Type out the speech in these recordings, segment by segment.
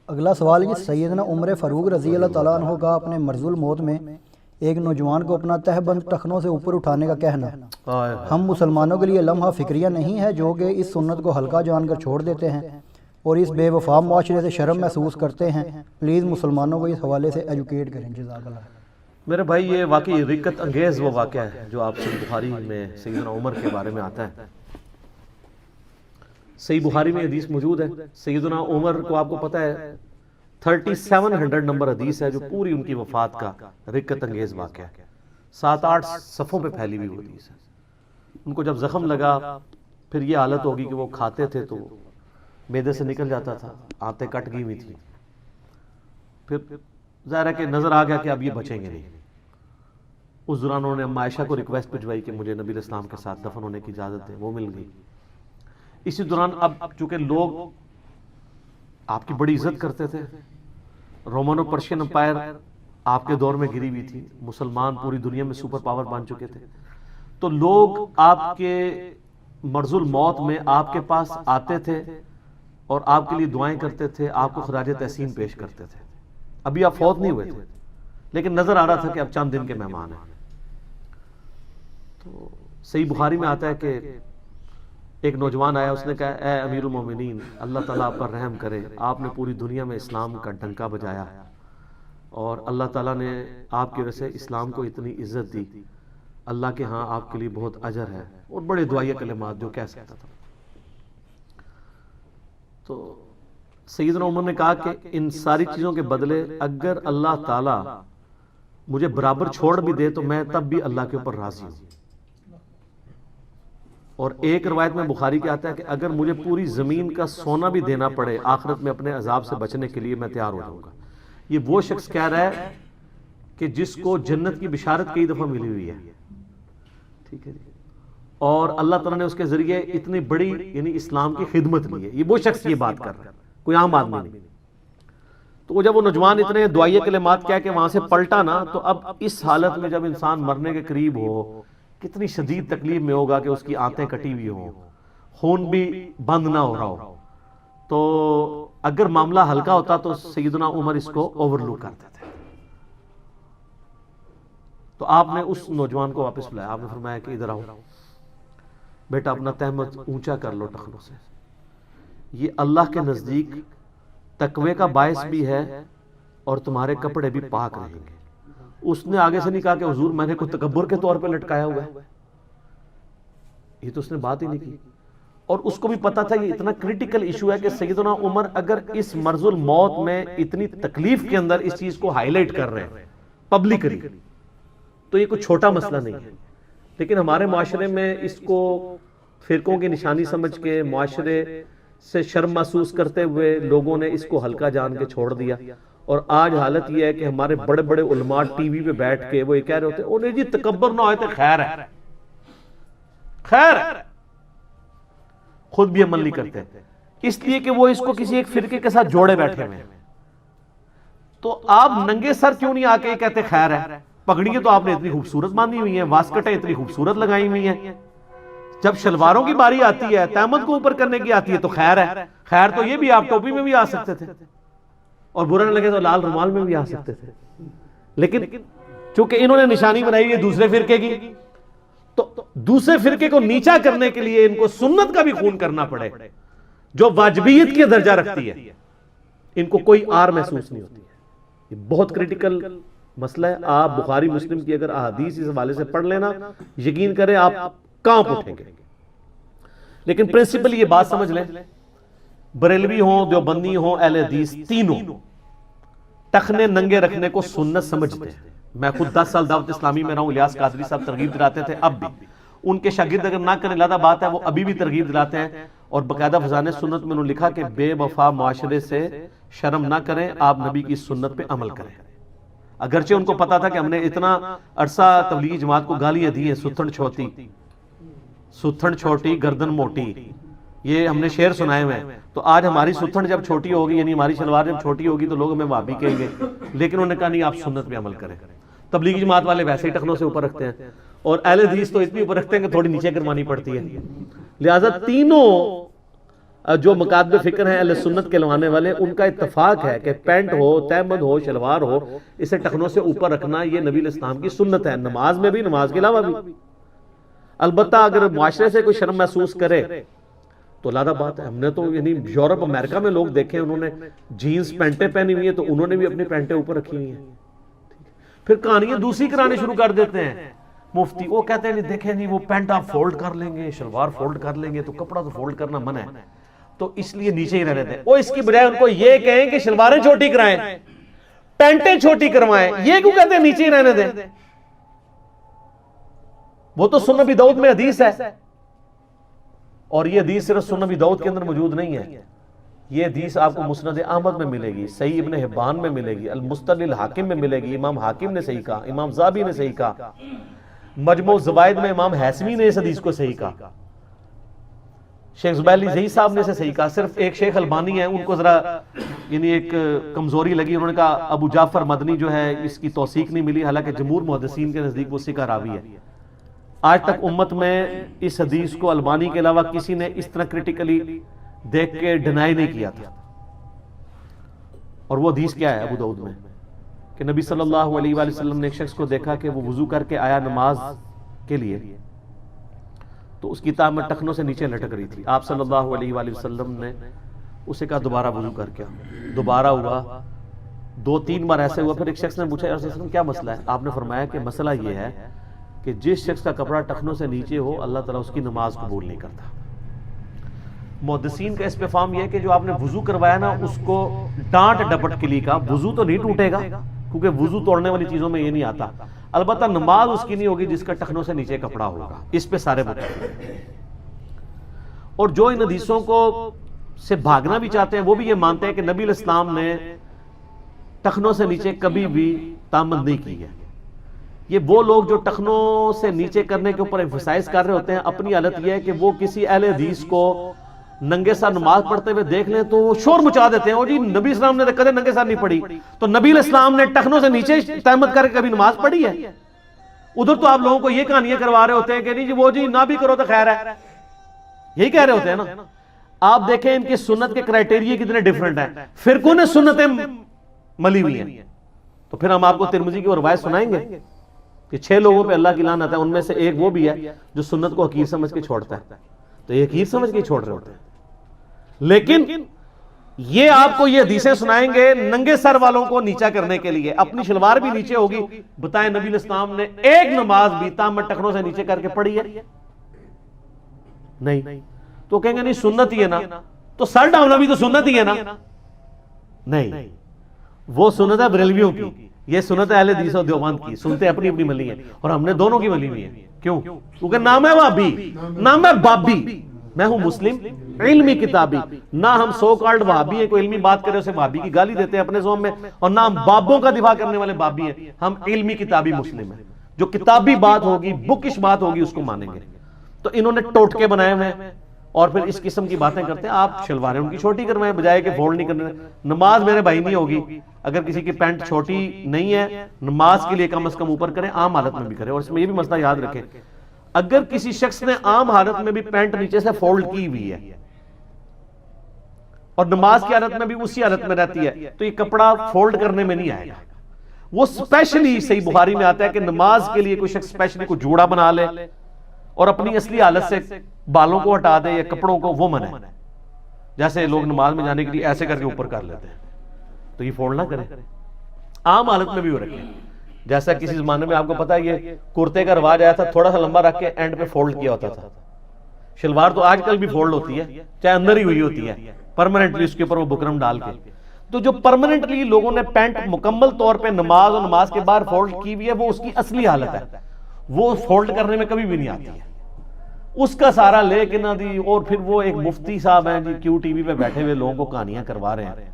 اگلا سوال یہ سیدنا عمر فاروق رضی اللہ تعالیٰ عنہ کا اپنے مرض الموت میں ایک نوجوان کو اپنا تہبند ٹخنوں سے اوپر اٹھانے کا کہنا، ہم مسلمانوں کے لیے لمحہ فکریہ نہیں ہے جو کہ اس سنت کو ہلکا جان کر چھوڑ دیتے ہیں اور اس بے وفا معاشرے سے شرم محسوس کرتے ہیں؟ پلیز مسلمانوں کو اس حوالے سے ایجوکیٹ کریں، جزاک اللہ۔ میرے بھائی یہ واقعی رقت انگیز وہ واقعہ ہے جو آپ صحیح بخاری میں سیدنا عمر کے بارے میں آتا ہے۔ صحیح بخاری میں حدیث موجود ہے، سیدنا عمر کو آپ کو پتہ ہے 3700 نمبر حدیث ہے جو پوری ان کی وفات کا رقت انگیز واقعہ ہے، 7-8 صفوں پہ پھیلی ہوئی حدیث ہے۔ ان کو جب زخم لگا پھر یہ حالت ہوگی کہ وہ کھاتے تھے تو معدے سے نکل جاتا تھا، آنتیں کٹ گئی ہوئی تھی، پھر ظاہر ہے کہ نظر آ گیا کہ اب یہ بچیں گے نہیں۔ اس دوران انہوں نے عائشہ کو ریکویسٹ بھجوائی کہ مجھے نبی علیہ السلام کے ساتھ دفن ہونے کی اجازت دیں، وہ مل گئی۔ اسی دوران اب چونکہ لوگ آپ کی بڑی عزت کرتے تھے، رومن اور پرشین امپائر آپ کے دور میں گری ہوئی تھی، مسلمان پوری دنیا میں سپر پاور بن چکے تھے، تو لوگ آپ کے مرض الموت میں آپ کے پاس آتے تھے اور آپ کے لیے دعائیں کرتے تھے، آپ کو خراج تحسین پیش کرتے تھے۔ ابھی آپ فوت نہیں ہوئے تھے لیکن نظر آ رہا تھا کہ اب چند دن کے مہمان ہیں۔ تو صحیح بخاری میں آتا ہے کہ ایک نوجوان آیا، اس نے کہا اے امیر المومنین، اللہ تعالیٰ آپ پر رحم کرے، آپ نے پوری دنیا میں اسلام کا ڈنکا بجایا اور اللہ تعالیٰ نے آپ کی وجہ سے اسلام کو اتنی عزت دی، اللہ کے ہاں آپ کے لیے بہت اجر ہے، اور بڑے دعائیہ کلمات جو کہہ سکتا تھا۔ تو سیدنا عمر نے کہا کہ ان ساری چیزوں کے بدلے اگر اللہ تعالیٰ مجھے برابر چھوڑ بھی دے تو میں تب بھی اللہ کے اوپر راضی ہوں۔ اور ایک روایت میں بخاری کے آتا ہے کہ اگر مجھے پوری زمین کا سونا بھی دینا پڑے آخرت میں اپنے عذاب سے بچنے کے لیے میں تیار ہو جاؤں گا۔ یہ وہ شخص کہہ رہا ہے کہ جس کو جنت کی بشارت کئی دفعہ ملی ہوئی ہے، ٹھیک ہے جی، اور اللہ تعالیٰ نے اس کے ذریعے اتنی بڑی یعنی اسلام کی خدمت لی ہے۔ یہ وہ شخص یہ بات کر رہا ہے، کوئی عام آدمی نہیں۔ تو جب وہ نوجوان اتنے دعائیہ کلمات کہہ کے وہاں سے پلٹا نا، تو اب اس حالت میں جب انسان مرنے کے قریب ہو، کتنی شدید تکلیف میں ہوگا کہ اس کی آنتیں کٹی ہوئی ہوں، خون بھی بند نہ ہو رہا ہو۔ تو اگر معاملہ ہلکا ہوتا تو سیدنا عمر اس کو اوور لک کرتے تھے۔ تو آپ نے اس نوجوان کو واپس بلایا، آپ نے فرمایا کہ ادھر آؤ بیٹا، اپنا تہمت اونچا کر لو ٹخنوں سے، یہ اللہ کے نزدیک تقوی کا باعث بھی ہے اور تمہارے کپڑے بھی پاک رہیں گے۔ اس نے آگے سے نہیں کہا کہ حضور میں نے کوئی تکبر کے طور پہ لٹکایا ہوا ہے، یہ تو اس نے بات ہی نہیں کی۔ اور اس کو بھی پتا تھا یہ اتنا کریٹیکل ایشو ہے کہ سیدنا عمر اگر اس مرض الموت میں اتنی تکلیف کے اندر اس چیز کو ہائی لائٹ کر رہے ہیں پبلکلی تو یہ کوئی چھوٹا مسئلہ نہیں ہے۔ لیکن ہمارے معاشرے میں اس کو فرقوں کی نشانی سمجھ کے معاشرے سے شرم محسوس کرتے ہوئے لوگوں نے اس کو ہلکا جان کے چھوڑ دیا، اور آج حالت یہ ہے کہ ہمارے بڑے بڑے علماء ٹی وی پہ بیٹھ کے وہ یہ کہہ رہے ہوتے ہیں انہیں جی تکبر نہ ہوئے تو خیر ہے، خیر ہے، خود بھی عمل نہیں کرتے، اس لیے کہ وہ اس کو کسی ایک فرقے کے ساتھ جوڑے بیٹھے ہوئے ہیں۔ تو آپ ننگے سر کیوں نہیں آ کے کہتے خیر ہے؟ پگڑیاں تو آپ نے اتنی خوبصورت باندھی ہوئی ہیں، واسکٹیں اتنی خوبصورت لگائی ہوئی ہیں، جب شلواروں کی باری آتی ہے، تہمت کو اوپر کرنے کی آتی ہے تو خیر ہے۔ خیر تو یہ بھی آپ ٹوپی میں بھی آ سکتے تھے، اور برا نہ لگے تو لال رومال میں بھی آ سکتے تھے، لیکن چونکہ انہوں نے نشانی بنائی ہے دوسرے فرقے کی، تو دوسرے فرقے کو نیچا کرنے کے لیے ان کو سنت کا بھی خون کرنا پڑے جو واجبیت کی درجہ رکھتی ہے، ان کو کوئی آر محسوس نہیں ہوتی ہے۔ یہ بہت کریٹیکل مسئلہ ہے۔ آپ بخاری مسلم کی اگر احادیث اس حوالے سے پڑھ لینا، یقین کریں آپ کانپ اٹھیں گے۔ لیکن پرنسپل یہ بات سمجھ لیں، بریلوی ہوں، دیوبندی ہوں، اہل حدیث، تینوں ٹخنے ننگے رکھنے کو سنت سمجھتے ہیں۔ میں خود 10 سال دعوت اسلامی میں رہا ہوں، الیاس قادری صاحب ترغیب دلاتے تھے، اب بھی ان کے شاگرد اگر نہ کریں لادہ بات ہے، وہ ابھی بھی ترغیب دلاتے ہیں، اور باقاعدہ فضائل سنت میں انہوں نے لکھا کہ بے وفا معاشرے سے شرم نہ کریں، آپ نبی کی سنت پہ عمل کریں۔ اگرچہ ان کو پتا تھا کہ ہم نے اتنا عرصہ تبلیغی جماعت کو گالیاں دی ہیں، ستھن چھوٹی، ستھن چھوٹی گردن موٹی، یہ ہم نے شعر سنائے ہوئے ہیں۔ تو آج ہماری ستھن جب چھوٹی ہوگی، یعنی ہماری شلوار جب چھوٹی ہوگی تو لوگ ہمیں وہابی کہیں گے، لیکن انہوں نے کہا نہیں، آپ سنت پہ عمل کریں۔ تبلیغی جماعت والے ویسے ہی ٹخنوں سے اوپر رکھتے ہیں، اور اہل حدیث تو اتنی اوپر رکھتے ہیں کہ تھوڑی نیچے کروانی پڑتی ہے۔ لہٰذا تینوں جو مکاتب فکر ہیں اہل سنت کے لوانے والے، ان کا اتفاق ہے کہ پینٹ ہو، تہبند ہو، شلوار ہو، اسے ٹخنوں سے اوپر رکھنا یہ نبی علیہ السلام کی سنت ہے، نماز میں بھی، نماز کے علاوہ بھی۔ البتہ اگر معاشرے سے کوئی شرم محسوس کرے تو علیحدہ بات ہے۔ ہم نے تو یعنی یورپ امریکہ میں لوگ دیکھے انہوں نے جینز پینٹیں پہنی ہوئی ہیں تو انہوں نے بھی اپنی پینٹیں اوپر رکھی ہوئی ہیں، پھر کہانیاں دوسری کرانے شروع کر دیتے ہیں مفتی، وہ کہتے ہیں دیکھیں جی وہ پینٹ آپ فولڈ کر لیں گے، شلوار فولڈ کر لیں گے تو کپڑا تو فولڈ کرنا منع ہے، تو اس لیے نیچے ہی رہنے دیں۔ وہ اس کی بجائے ان کو یہ کہیں کہ شلواریں چھوٹی کرائیں، پینٹیں چھوٹی کروائیں، یہ کیوں کہتے ہیں نیچے ہی رہنے دیں؟ وہ تو سنن ابی داؤد میں حدیث ہے، اور یہ حدیث صرف سنن ابی داؤد کے اندر موجود نہیں ہے، یہ حدیث آپ کو مسند احمد میں ملے گی، صحیح ابن حبان میں ملے گی، المستدرک الحاکم میں ملے گی، امام حاکم نے صحیح کہا، امام ذہبی نے صحیح کہا، مجموع الزوائد میں امام حیثمی نے اس حدیث کو صحیح کہا، شیخ زبیلی زئی صاحب نے اسے صحیح کہا، صرف ایک شیخ البانی ہیں ان کو ذرا یعنی ایک کمزوری لگی، انہوں نے کہا ابو جعفر مدنی جو ہے اس کی توثیق نہیں ملی، حالانکہ جمہور محدثین کے نزدیک وہ ثقہ راوی ہے۔ آج تک امت میں اس حدیث کو البانی کے علاوہ کسی نے اس طرح کریٹیکلی دیکھ کے ڈینائی نہیں کیا تھا، اور وہ حدیث کیا ہے ابو داؤد میں کہ نبی صلی اللہ علیہ وآلہ وسلم نے ایک شخص کو دیکھا کہ وہ وضو کر کے آیا نماز کے لیے، تو اس کی تہمت میں ٹخنوں سے نیچے لٹک رہی تھی، آپ صلی اللہ علیہ وآلہ وسلم نے اسے کہا دوبارہ وضو کر کے، دوبارہ ہوا، 2-3 بار ایسے ہوا، پھر ایک شخص نے پوچھا یا رسول اللہ کیا مسئلہ ہے؟ آپ نے فرمایا کہ مسئلہ یہ ہے کہ جس شخص کا کپڑا ٹخنوں سے نیچے ہو اللہ تعالیٰ اس کی نماز قبول نہیں کرتا۔ محدثین کا اس پہ فہم یہ ہے کہ جو آپ نے وضو کروایا نا اس کو ڈانٹ ڈپٹ کے لیے کہا، وضو تو نہیں ٹوٹے گا کیونکہ وضو توڑنے والی چیزوں میں یہ نہیں آتا، البتہ نماز اس کی نہیں ہوگی جس کا ٹخنوں سے نیچے کپڑا ہوگا، اس پہ سارے متفق۔ اور جو ان حدیثوں کو سے بھاگنا بھی چاہتے ہیں وہ بھی یہ مانتے ہیں کہ نبی علیہ السلام نے ٹخنوں سے نیچے کبھی بھی تامند نہیں کی ہے۔ یہ وہ لوگ جو ٹخنوں سے نیچے کرنے کے اوپر ایمفسائز کر رہے ہوتے ہیں، اپنی حالت یہ ہے کہ وہ کسی اہل حدیث کو ننگے سر نماز پڑھتے ہوئے دیکھ لیں تو وہ شور مچا دیتے ہیں، اور جی نبی اسلام نے کدے ننگے سر نہیں پڑھی، تو نبی علیہ السلام نے ٹخنوں سے نیچے تہمت کر کے کبھی نماز پڑھی ہے؟ ادھر تو آپ لوگوں کو یہ کہانیاں کروا رہے ہوتے ہیں کہ نہیں جی وہ جی نہ بھی کرو تو خیر ہے، یہی کہہ رہے ہوتے ہیں نا۔ آپ دیکھیں ان کی سنت کے کرائٹیریا کتنے ڈیفرنٹ ہیں، فرقوں نے سنتیں ملی ہوئی ہیں، تو پھر ہم آپ کو ترمذی کی وہ روایت سنائیں گے کہ 6 لوگوں پہ اللہ کی لعنت ہے، ان میں سے ایک وہ بھی ہے جو سنت کو حقیر سمجھ کے چھوڑتا ہے، تو یہ حقیر سمجھ کے چھوڑ رہے ہوتے ہیں، لیکن یہ آپ کو یہ حدیثیں سنائیں گے ننگے سر والوں کو نیچا کرنے کے لیے، اپنی شلوار بھی نیچے ہوگی۔ بتائیں نبی علیہ السلام نے ایک نماز بھی تامت ٹخنوں سے نیچے کر کے پڑھی ہے؟ نہیں۔ تو کہیں گے نہیں سنت ہی ہے نا، تو سر ڈھانپنا بھی تو سنت ہی ہے نا؟ نہیں، وہ سنت ہے بریلویوں کی، یہ سنت ہے اہل حدیث و دیوبند کی، سنتے اپنی اپنی ملی ہیں، اور ہم نے دونوں کی ملی ہوئی ہیں۔ کیوں؟ کیونکہ نام ہے وہابی، نام ہے بابی، میں ہوں مسلم علمی کتابی، نہ ہم سو کالڈ وہابی ہیں، کوئی علمی بات کرے اسے وہابی کی گالی دیتے ہیں اپنے زوم میں، اور نہ ہم بابوں کا دفاع کرنے والے بابی ہیں، ہم علمی کتابی مسلم ہیں، جو کتابی بات ہوگی بکش بات ہوگی اس کو مانیں گے۔ تو انہوں نے ٹوٹکے بنائے ہوئے ہیں اور پھر اس قسم کی باتیں کرتے ہیں۔ آپ شلواریں ان کی چھوٹی کروائیں بجائے کہ فولڈ نہیں کرنے۔ نماز میرے بھائی نہیں ہوگی، اگر کسی کی پینٹ چھوٹی نہیں ہے نماز کے لیے کم از کم اوپر کریں، عام حالت میں بھی کریں۔ اور اس میں یہ بھی مسئلہ یاد رکھیں، اگر کسی شخص نے عام حالت میں بھی پینٹ نیچے سے فولڈ کی ہوئی ہے اور نماز کی حالت میں بھی اسی حالت میں رہتی ہے تو یہ کپڑا فولڈ کرنے میں نہیں آئے گا۔ وہ سپیشلی صحیح بخاری میں آتا ہے کہ نماز کے لیے کوئی شخص سپیشلی کوئی جوڑا بنا لے اور اپنی اصلی حالت سے بالوں کو ہٹا دے یا کپڑوں کو، وہ منع ہے۔ جیسے لوگ نماز میں جانے کے لیے ایسے کر کے اوپر کر لیتے ہیں، تو یہ فولڈ نہ کریں، عام حالت میں بھی وہ رکھیں۔ جیسا کسی زمانے میں آپ کو پتا ہے یہ کرتے کا رواج آیا تھا، تھوڑا سا لمبا رکھ کے اینڈ پہ فولڈ کیا ہوتا تھا۔ شلوار تو آج کل بھی فولڈ ہوتی ہے، چاہے اندر ہی ہوئی ہوتی ہے، پرماننٹلی اس کے اوپر وہ بکرم ڈال کے۔ تو جو پرماننٹلی لوگوں نے پینٹ مکمل طور پہ نماز اور نماز کے بعد فولڈ کی ہوئی ہے، وہ اس کی اصلی حالت ہے، وہ فولڈ کرنے میں کبھی بھی نہیں آتی ہے۔ اس کا سارا لے کے نہ دی، اور پھر وہ ایک مفتی صاحب ہیں جی کیو ٹی وی پہ بیٹھے ہوئے لوگوں کو کہانیاں کروا رہے ہیں۔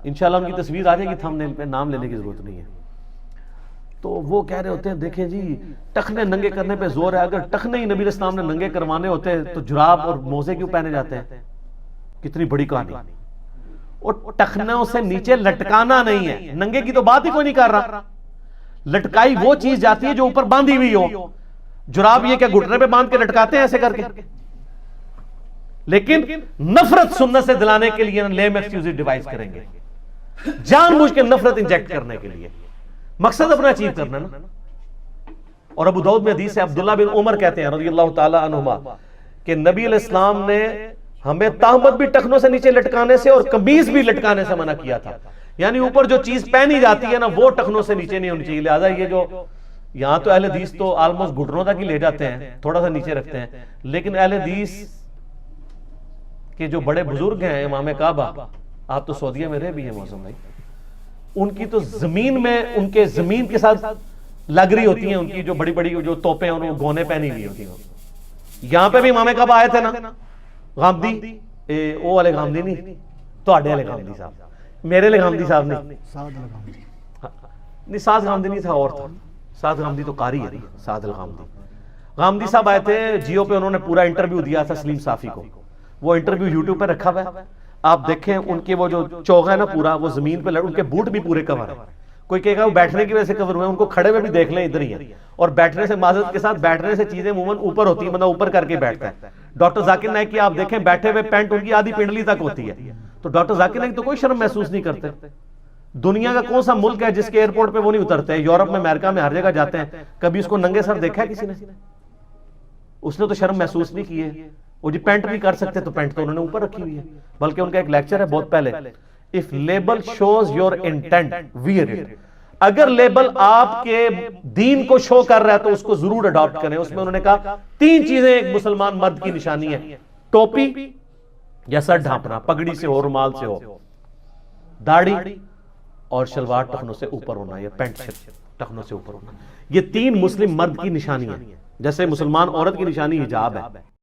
انشاءاللہ ان کی تصویر آ جائے گی، تھمبنیل پہ نام لینے کی ضرورت نہیں ہے۔ تو وہ کہہ رہے ہوتے ہیں دیکھیں جی ٹخنے ننگے کرنے پہ زور ہے، اگر ٹخنے ہی نبی علیہ السلام نے ننگے کروانے ہوتے تو جراب اور موزے کیوں پہنے جاتے ہیں؟ کتنی بڑی کہانی۔ اور ٹخنوں سے نیچے لٹکانا نہیں ہے، ننگے کی تو بات ہی کوئی نہیں کر رہا، لٹکائی وہ چیز جاتی ہے جو اوپر باندھی ہوئی ہو۔ جراب یہ کیا گھٹنے پہ باندھ کے لٹکاتے ہیں ایسے کر کے؟ لیکن نفرت سنت سے دلانے کے لیے لیم ایکسکیوز ڈیوائس کریں گے، جان بوجھ کے نفرت انجیکٹ کرنے کے لیے، مقصد اپنا اچیو کرنا نا۔ اور ابو داؤد میں حدیث ہے، عبداللہ بن عمر کہتے ہیں رضی اللہ تعالی عنہما کہ نبی علیہ السلام نے ہمیں تہمت بھی ٹخنوں سے نیچے لٹکانے سے اور قمیض بھی لٹکانے سے منع کیا تھا، یعنی اوپر جو چیز پہنی جاتی ہے نا وہ ٹخنوں سے نیچے نہیں ہونی چاہیے۔ لہٰذا یہ جو یہاں تو اہل حدیث تو آلموسٹ گھٹنوں تک ہی لے جاتے ہیں، تھوڑا سا نیچے رکھتے ہیں، لیکن اہل حدیث کے جو بڑے بزرگ ہیں امام کعبہ، آپ تو سعودیہ میں رہے بھی ہیں موسم بھائی، ان کی تو زمین میں ان کے زمین کے ساتھ لگ رہی ہوتی ہیں، ان کی جو بڑی بڑی جو توپیں ہیں انہوں گونے پہنی ہوئی ہوتی ہیں۔ یہاں پہ بھی امام کعبہ آئے تھے نا غامدی، وہ والے غامدی نہیں، تواڈے والے غامدی صاحب، میرے والے غامدی صاحب نہیں، سعد غامدی نہیں تھا، اور تھا سعد غامدی تو قاری ہے، سعد الغامدی غامدی صاحب آئے تھے جیو پہ، انہوں نے پورا انٹرویو دیا تھا سلیم صافی کو، وہ انٹرویو یوٹیوب پہ رکھا ہوا ہے، آپ دیکھیں ان کے وہ جو چوغا ہے نا پورا، وہ زمین پہ ان کے بوٹ بھی پورے کور ہیں، کوئی کہے گا وہ بیٹھنے کی وجہ سے کور ہوئے، ان کو کھڑے ہوئے بھی دیکھ لیں ادھر ہی ہیں، اور بیٹھنے سے معذرت کے ساتھ بیٹھنے سے چیزیں عموماً اوپر ہوتی ہیں، بندہ اوپر کر کے بیٹھتا ہے۔ ڈاکٹر ذاکر نائک کی آپ دیکھیں بیٹھے ہوئے پینٹ ان کی آدھی پنڈلی تک ہوتی ہے، تو ڈاکٹر ذاکر نائک تو کوئی شرم محسوس نہیں کرتے۔ دنیا کا کون سا ملک ہے جس کے ایئرپورٹ پہ وہ نہیں اترتے؟ یورپ میں، امریکہ میں، ہر جگہ جاتے ہیں، کبھی اس کو ننگے سر دیکھا ہے کسی نے؟ اس نے تو شرم محسوس نہیں کی ہے۔ وہ جی پینٹ نہیں کر سکتے تو پینٹ تو انہوں نے اوپر رکھی ہوئی ہے، بلکہ ان کا ایک لیکچر ہے بہت پہلے، if label shows your intent wear it، اگر لیبل آپ کے دین کو شو کر رہا ہے تو اس کو ضرور اڈاپٹ کریں۔ اس میں انہوں نے کہا 3 چیزیں ایک مسلمان مرد کی نشانی ہے، ٹوپی یا سر ڈھانپنا، پگڑی سے ہو، رومال سے ہو، داڑھی اور شلوار ٹخنوں سے اوپر ہونا یا پینٹ شرٹ ٹخنوں سے اوپر ہونا، یہ 3 مسلم مرد کی نشانی ہے، جیسے مسلمان عورت کی نشانی حجاب ہے۔